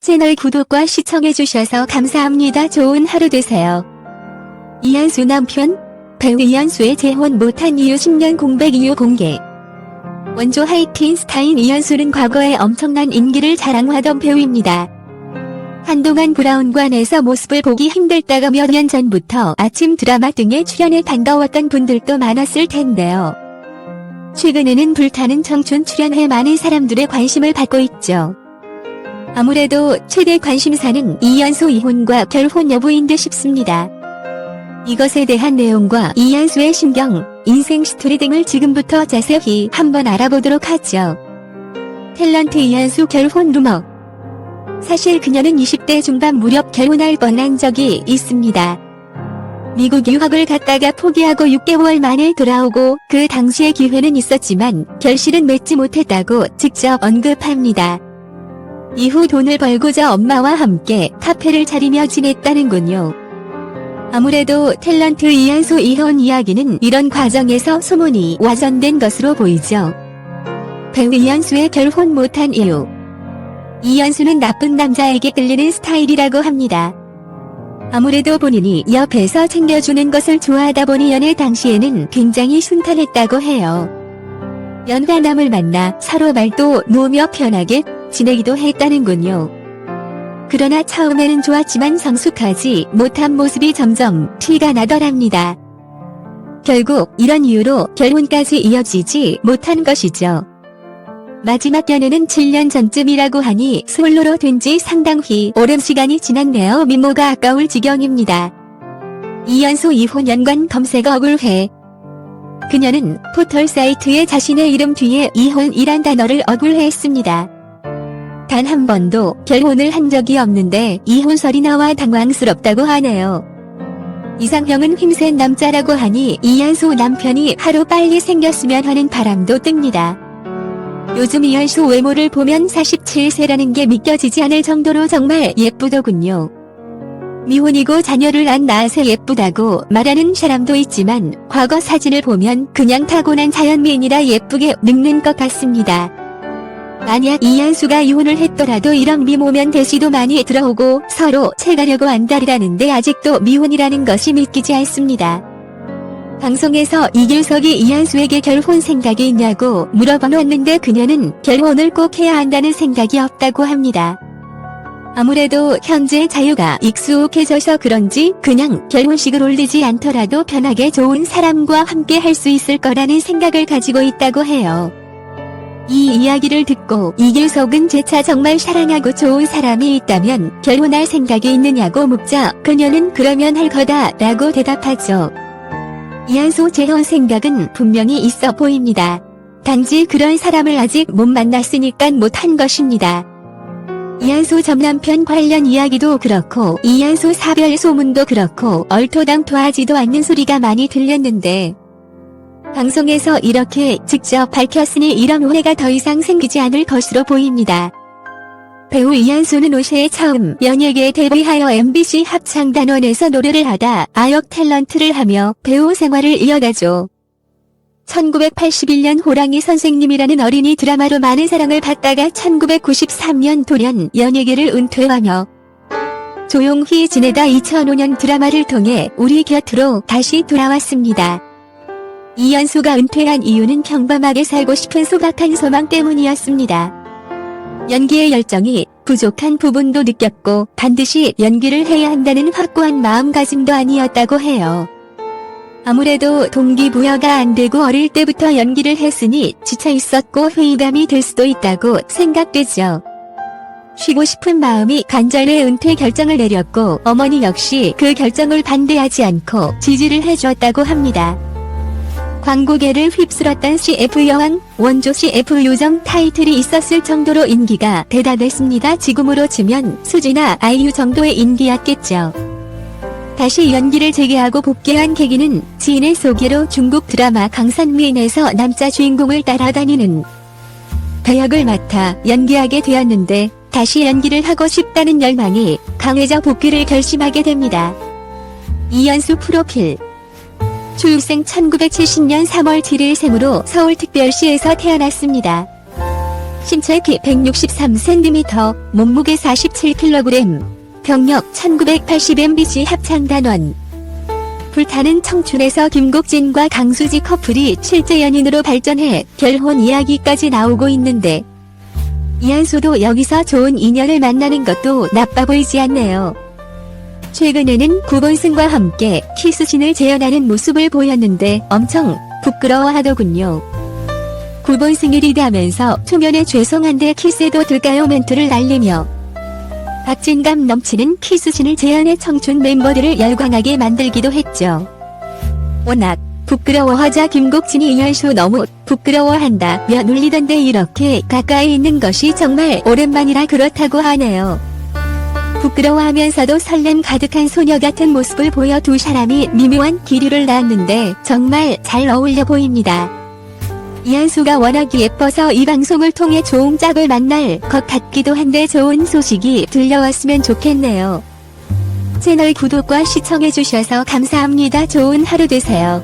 채널 구독과 시청해주셔서 감사합니다. 좋은 하루 되세요. 이현수 남편? 배우 이현수의 재혼 못한 이유 10년 공백 이유 공개. 원조 하이틴 스타인 이현수는 과거에 엄청난 인기를 자랑하던 배우입니다. 한동안 브라운관에서 모습을 보기 힘들다가 몇 년 전부터 아침 드라마 등에 출연해 반가웠던 분들도 많았을 텐데요. 최근에는 불타는 청춘 출연해 많은 사람들의 관심을 받고 있죠. 아무래도 최대 관심사는 이현수 이혼과 결혼 여부인 듯 싶습니다. 이것에 대한 내용과 이현수의 심경, 인생 스토리 등을 지금부터 자세히 한번 알아보도록 하죠. 탤런트 이현수 결혼 루머. 사실 그녀는 20대 중반 무렵 결혼할 뻔한 적이 있습니다. 미국 유학을 갔다가 포기하고 6개월 만에 돌아오고 그 당시의 기회는 있었지만 결실은 맺지 못했다고 직접 언급합니다. 이후 돈을 벌고자 엄마와 함께 카페를 차리며 지냈다는군요. 아무래도 탤런트 이현수 이혼 이야기는 이런 과정에서 소문이 와전된 것으로 보이죠. 배우 이현수의 결혼 못한 이유. 이현수는 나쁜 남자에게 끌리는 스타일이라고 합니다. 아무래도 본인이 옆에서 챙겨주는 것을 좋아하다 보니 연애 당시에는 굉장히 순탄했다고 해요. 연하남을 만나 서로 말도 놓으며 편하게 지내기도 했다는군요. 그러나 처음에는 좋았지만 성숙하지 못한 모습이 점점 티가 나더랍니다. 결국 이런 이유로 결혼까지 이어지지 못한 것이죠. 마지막 연애는 7년 전쯤이라고 하니 솔로로 된 지 상당히 오랜 시간이 지났네요. 미모가 아까울 지경입니다. 이현수 이혼 연관 검색 억울해. 그녀는 포털 사이트에 자신의 이름 뒤에 이혼이란 단어를 억울해했습니다. 단 한 번도 결혼을 한 적이 없는데 이혼설이 나와 당황스럽다고 하네요. 이상형은 힘센 남자라고 하니 이현수 남편이 하루 빨리 생겼으면 하는 바람도 듭니다. 요즘 이현수 외모를 보면 47세라는 게 믿겨지지 않을 정도로 정말 예쁘더군요. 미혼이고 자녀를 안 낳아서 예쁘다고 말하는 사람도 있지만 과거 사진을 보면 그냥 타고난 자연미인이라 예쁘게 늙는 것 같습니다. 만약 이현수가 이혼을 했더라도 이런 미모면 대시도 많이 들어오고 서로 채가려고 한다리라는데 아직도 미혼이라는 것이 믿기지 않습니다. 방송에서 이규석이 이현수에게 결혼 생각이 있냐고 물어봤는데 그녀는 결혼을 꼭 해야 한다는 생각이 없다고 합니다. 아무래도 현재 자유가 익숙해져서 그런지 그냥 결혼식을 올리지 않더라도 편하게 좋은 사람과 함께 할 수 있을 거라는 생각을 가지고 있다고 해요. 이 이야기를 듣고 이규석은 재차 정말 사랑하고 좋은 사람이 있다면 결혼할 생각이 있느냐고 묻자 그녀는 그러면 할 거다 라고 대답하죠. 이현수 재혼 생각은 분명히 있어 보입니다. 단지 그런 사람을 아직 못 만났으니까 못한 것입니다. 이현수 전 남편 관련 이야기도 그렇고 이현수 사별 소문도 그렇고 얼토당토하지도 않는 소리가 많이 들렸는데 방송에서 이렇게 직접 밝혔으니 이런 오해가 더 이상 생기지 않을 것으로 보입니다. 배우 이현수는 올해 처음 연예계에 데뷔하여 MBC 합창단원에서 노래를 하다 아역 탤런트를 하며 배우 생활을 이어가죠. 1981년 호랑이 선생님이라는 어린이 드라마로 많은 사랑을 받다가 1993년 돌연 연예계를 은퇴하며 조용히 지내다 2005년 드라마를 통해 우리 곁으로 다시 돌아왔습니다. 이현수가 은퇴한 이유는 평범하게 살고 싶은 소박한 소망 때문이었습니다. 연기의 열정이 부족한 부분도 느꼈고 반드시 연기를 해야 한다는 확고한 마음가짐도 아니었다고 해요. 아무래도 동기부여가 안 되고 어릴 때부터 연기를 했으니 지쳐 있었고 회의감이 들 수도 있다고 생각되죠. 쉬고 싶은 마음이 간절해 은퇴 결정을 내렸고 어머니 역시 그 결정을 반대하지 않고 지지를 해줬다고 합니다. 광고계를 휩쓸었던 CF 여왕, 원조 CF 요정 타이틀이 있었을 정도로 인기가 대단했습니다. 지금으로 치면 수지나 아이유 정도의 인기였겠죠. 다시 연기를 재개하고 복귀한 계기는 지인의 소개로 중국 드라마 강산미인에서 남자 주인공을 따라다니는 배역을 맡아 연기하게 되었는데 다시 연기를 하고 싶다는 열망이 강해져 복귀를 결심하게 됩니다. 이현수 프로필. 출생 1970년 3월 7일 생으로 서울특별시에서 태어났습니다. 신체 키 163cm, 몸무게 47kg, 병력 1980MBC 합창단원. 불타는 청춘에서 김국진과 강수지 커플이 실제 연인으로 발전해 결혼 이야기까지 나오고 있는데 이한수도 여기서 좋은 인연을 만나는 것도 나빠 보이지 않네요. 최근에는 구본승과 함께 키스신을 재현하는 모습을 보였는데 엄청 부끄러워하더군요. 구본승이 리드하면서 초면에 죄송한데 키스해도 될까요 멘트를 날리며 박진감 넘치는 키스신을 재현해 청춘 멤버들을 열광하게 만들기도 했죠. 워낙 부끄러워하자 김국진이 이한수 너무 부끄러워한다며 놀리던데 이렇게 가까이 있는 것이 정말 오랜만이라 그렇다고 하네요. 부끄러워하면서도 설렘 가득한 소녀 같은 모습을 보여 두 사람이 미묘한 기류를 낳았는데 정말 잘 어울려 보입니다. 이한수가 워낙 예뻐서 이 방송을 통해 좋은 짝을 만날 것 같기도 한데 좋은 소식이 들려왔으면 좋겠네요. 채널 구독과 시청해주셔서 감사합니다. 좋은 하루 되세요.